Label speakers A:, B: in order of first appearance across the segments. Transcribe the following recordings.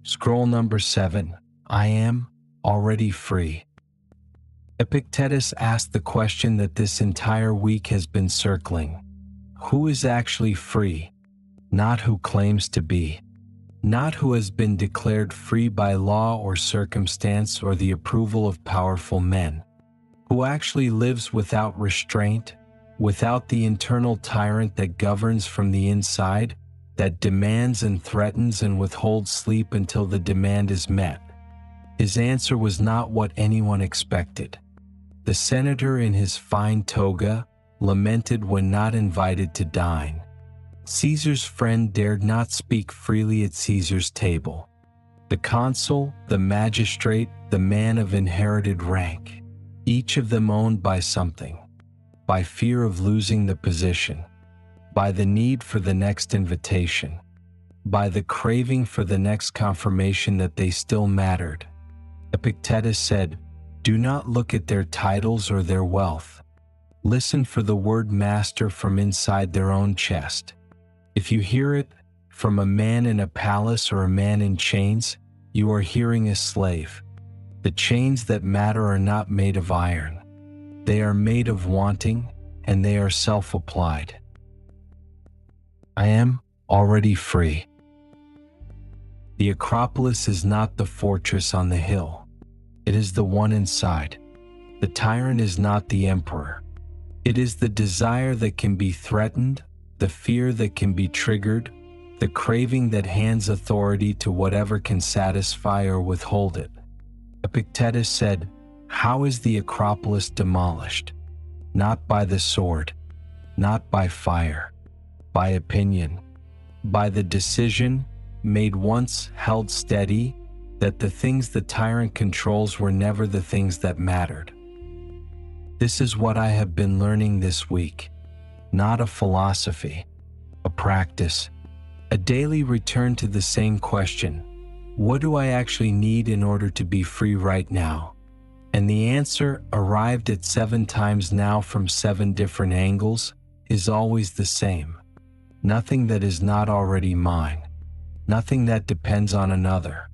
A: Scroll number 7. I am already free. Epictetus asked the question that this entire week has been circling. Who is actually free? Not who claims to be. Not who has been declared free by law or circumstance or the approval of powerful men. Who actually lives without restraint, without the internal tyrant that governs from the inside, that demands and threatens and withholds sleep until the demand is met. His answer was not what anyone expected. The senator in his fine toga lamented when not invited to dine. Caesar's friend dared not speak freely at Caesar's table. The consul, the magistrate, the man of inherited rank, each of them owned by something, by fear of losing the position, by the need for the next invitation, by the craving for the next confirmation that they still mattered. Epictetus said, "Do not look at their titles or their wealth. Listen for the word master from inside their own chest. If you hear it from a man in a palace or a man in chains, you are hearing a slave. The chains that matter are not made of iron. They are made of wanting, and they are self-applied. I am already free." The Acropolis is not the fortress on the hill. It is the one inside. The tyrant is not the emperor. It is the desire that can be threatened, the fear that can be triggered, the craving that hands authority to whatever can satisfy or withhold it. Epictetus said, "How is the Acropolis demolished? Not by the sword, not by fire, by opinion, by the decision, made once held steady, that the things the tyrant controls were never the things that mattered." This is what I have been learning this week. Not a philosophy, a practice, a daily return to the same question: what do I actually need in order to be free right now? And the answer, arrived at 7 times now from 7 different angles, is always the same. Nothing that is not already mine. Nothing that depends on another.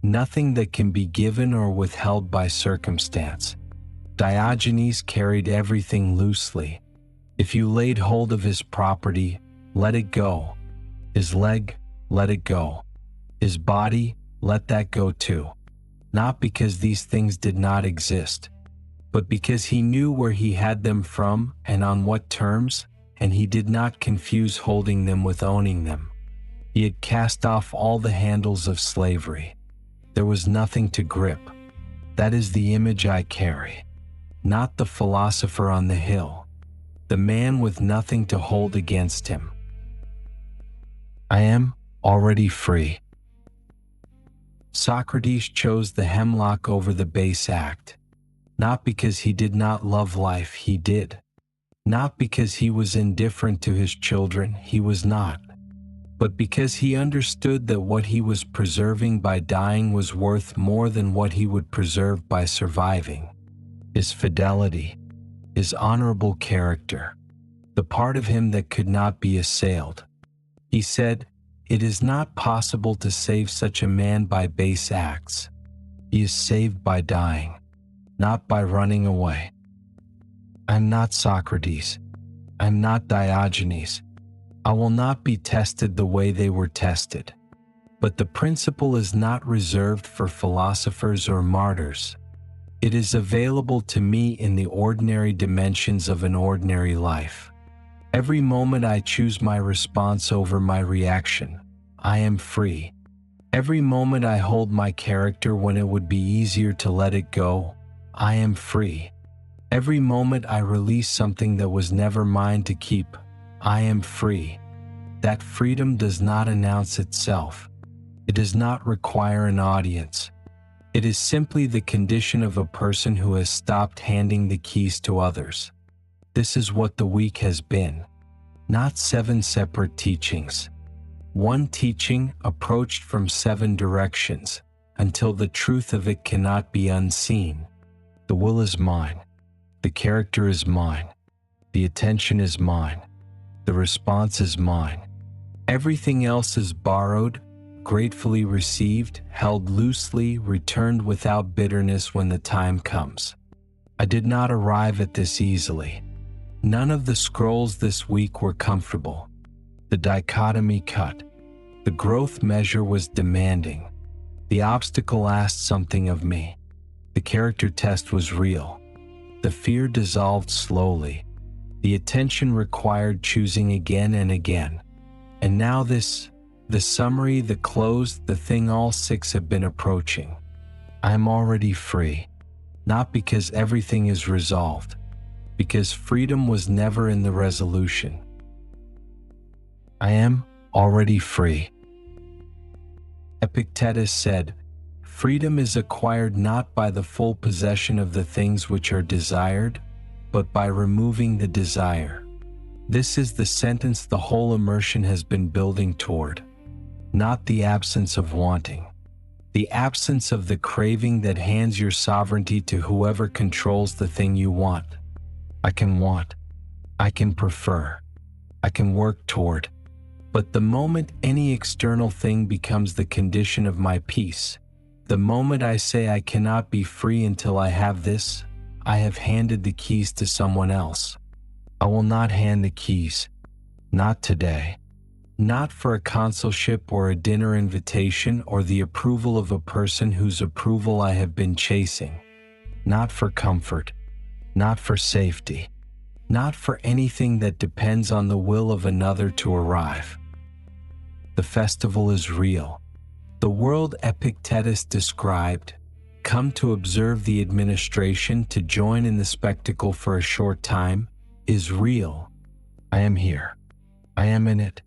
A: Nothing that can be given or withheld by circumstance. Diogenes carried everything loosely. If you laid hold of his property, let it go. His leg, let it go. His body, let that go too. Not because these things did not exist, but because he knew where he had them from and on what terms, and he did not confuse holding them with owning them. He had cast off all the handles of slavery. There was nothing to grip. That is the image I carry. Not the philosopher on the hill. The man with nothing to hold against him. I am already free. Socrates chose the hemlock over the base act. Not because he did not love life, he did. Not because he was indifferent to his children, he was not. But because he understood that what he was preserving by dying was worth more than what he would preserve by surviving. His fidelity, his honorable character, the part of him that could not be assailed. He said, "It is not possible to save such a man by base acts. He is saved by dying, not by running away." I am not Socrates. I am not Diogenes. I will not be tested the way they were tested. But the principle is not reserved for philosophers or martyrs. It is available to me in the ordinary dimensions of an ordinary life. Every moment I choose my response over my reaction, I am free. Every moment I hold my character when it would be easier to let it go, I am free. Every moment I release something that was never mine to keep, I am free. That freedom does not announce itself. It does not require an audience. It is simply the condition of a person who has stopped handing the keys to others. This is what the week has been. Not 7 separate teachings. One teaching approached from 7 directions, until the truth of it cannot be unseen. The will is mine. The character is mine. The attention is mine. The response is mine. Everything else is borrowed, gratefully received, held loosely, returned without bitterness when the time comes. I did not arrive at this easily. None of the scrolls this week were comfortable. The dichotomy cut. The growth measure was demanding. The obstacle asked something of me. The character test was real. The fear dissolved slowly. The attention required choosing again and again. And now this, the summary, the close, the thing all six have been approaching. I am already free. Not because everything is resolved, because freedom was never in the resolution. I am already free. Epictetus said, "Freedom is acquired not by the full possession of the things which are desired, but by removing the desire." This is the sentence the whole immersion has been building toward. Not the absence of wanting. The absence of the craving that hands your sovereignty to whoever controls the thing you want. I can want. I can prefer. I can work toward. But the moment any external thing becomes the condition of my peace, the moment I say I cannot be free until I have this, I have handed the keys to someone else. I will not hand the keys. Not today. Not for a consulship or a dinner invitation or the approval of a person whose approval I have been chasing. Not for comfort. Not for safety. Not for anything that depends on the will of another to arrive. The festival is real. The world Epictetus described, come to observe the administration, to join in the spectacle for a short time, is real. I am here. I am in it.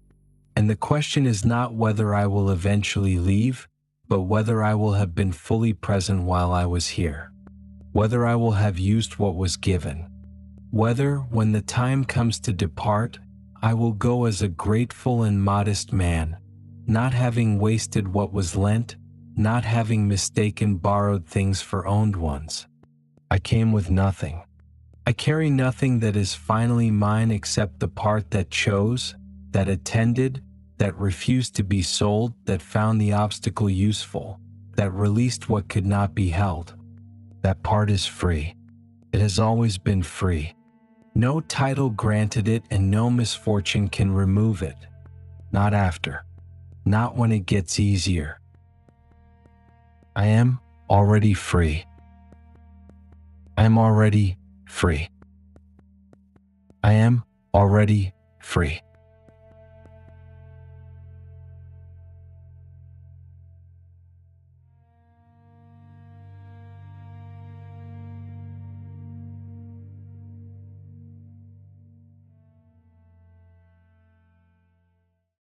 A: And the question is not whether I will eventually leave, but whether I will have been fully present while I was here. Whether I will have used what was given. Whether, when the time comes to depart, I will go as a grateful and modest man, not having wasted what was lent, not having mistaken borrowed things for owned ones. I came with nothing. I carry nothing that is finally mine except the part that chose, that attended, that refused to be sold, that found the obstacle useful, that released what could not be held. That part is free. It has always been free. No title granted it and no misfortune can remove it. Not after. Not when it gets easier. I am already free. I am already free. I am already free.